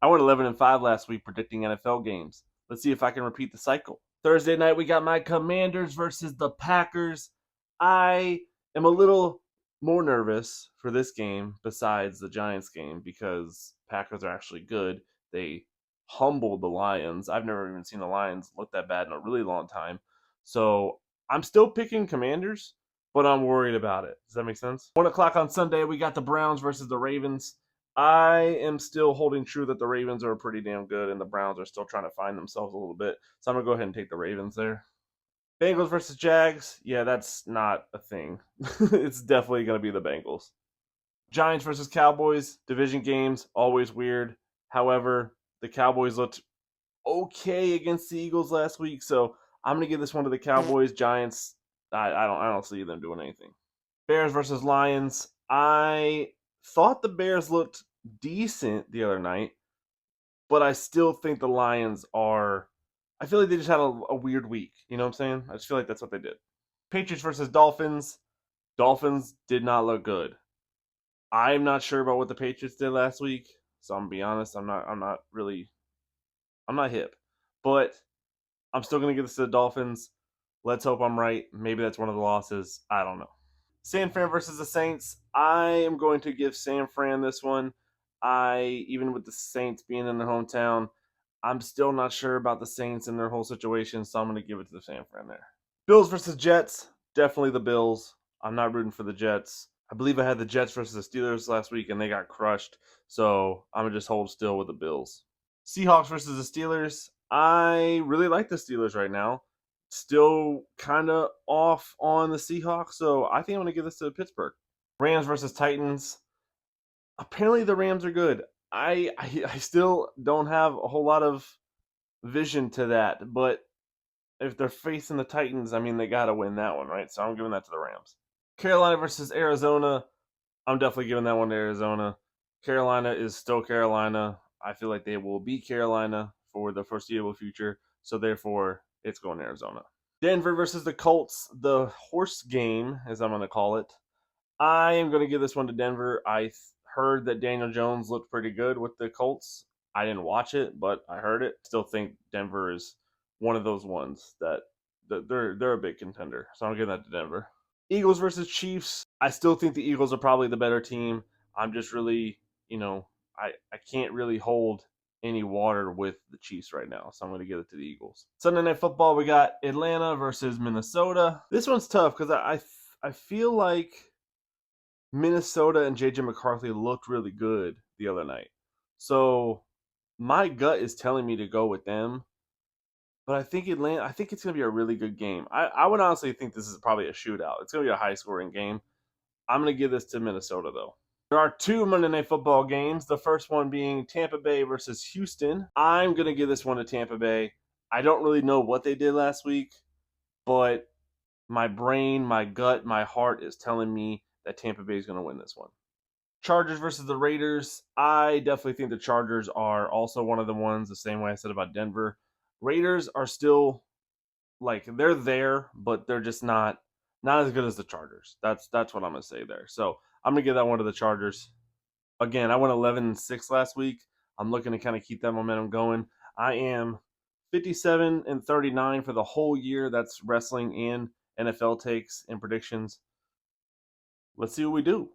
I went 11-5 last week predicting NFL games. Let's see if I can repeat the cycle. Thursday night, we got my Commanders versus the Packers. I am a little more nervous for this game besides the Giants game because Packers are actually good. They humbled the Lions. I've never even seen the Lions look that bad in a really long time. So I'm still picking Commanders, but I'm worried about it. Does that make sense? 1 o'clock on Sunday, we got the Browns versus the Ravens. I am still holding true that the Ravens are pretty damn good, and the Browns are still trying to find themselves a little bit. So I'm going to go ahead and take the Ravens there. Bengals versus Jags. Yeah, that's not a thing. It's definitely going to be the Bengals. Giants versus Cowboys. Division games, always weird. However, the Cowboys looked okay against the Eagles last week, so I'm going to give this one to the Cowboys. Giants, I don't see them doing anything. Bears versus Lions. I thought the Bears looked decent the other night, but I still think the Lions are. I feel like they just had a weird week. You know what I'm saying? I just feel like that's what they did. Patriots versus Dolphins. Dolphins did not look good. I'm not sure about what the Patriots did last week, so I'm gonna be honest. I'm not really. I'm not hip, but I'm still gonna give this to the Dolphins. Let's hope I'm right. Maybe that's one of the losses. I don't know. San Fran versus the Saints. I am going to give San Fran this one. Even with the Saints being in their hometown, I'm still not sure about the Saints and their whole situation, so I'm going to give it to the San Fran there. Bills versus Jets. Definitely the Bills. I'm not rooting for the Jets. I believe I had the Jets versus the Steelers last week, and they got crushed. So I'm going to just hold still with the Bills. Seahawks versus the Steelers. I really like the Steelers right now. Still kind of off on the Seahawks, so I think I'm going to give this to Pittsburgh. Rams versus Titans. Apparently the Rams are good. I still don't have a whole lot of vision to that, but if they're facing the Titans, I mean they got to win that one, right? So I'm giving that to the Rams. Carolina versus Arizona. I'm definitely giving that one to Arizona. Carolina is still Carolina. I feel like they will be Carolina for the foreseeable future. So therefore, it's going to Arizona. Denver versus the Colts, the horse game, as I'm going to call it. I am going to give this one to Denver. Heard that Daniel Jones looked pretty good with the Colts. I didn't watch it, but I heard it. Still think Denver is one of those ones that they're a big contender. So I'm giving that to Denver. Eagles versus Chiefs. I still think the Eagles are probably the better team. I'm just really, I can't really hold any water with the Chiefs right now, so I'm going to give it to the Eagles. Sunday Night Football, we got Atlanta versus Minnesota. This one's tough because I feel like Minnesota and JJ McCarthy looked really good the other night, so my gut is telling me to go with them. But I think Atlanta. I think it's going to be a really good game. I would honestly think this is probably a shootout. It's going to be a high scoring game. I'm going to give this to Minnesota, though. There are two Monday Night Football games. The first one being Tampa Bay versus Houston. I'm going to give this one to Tampa Bay. I don't really know what they did last week, but my brain, my gut, my heart is telling me that Tampa Bay is going to win this one. Chargers versus the Raiders. I definitely think the Chargers are also one of the ones, the same way I said about Denver. Raiders are still like they're there, but they're just not as good as the Chargers. That's what I'm gonna say there. So I'm gonna give that one to the Chargers. Again, I went 11-6 last week. I'm looking to kind of keep that momentum going. I am 57-39 for the whole year. That's wrestling and NFL takes and predictions. Let's see what we do.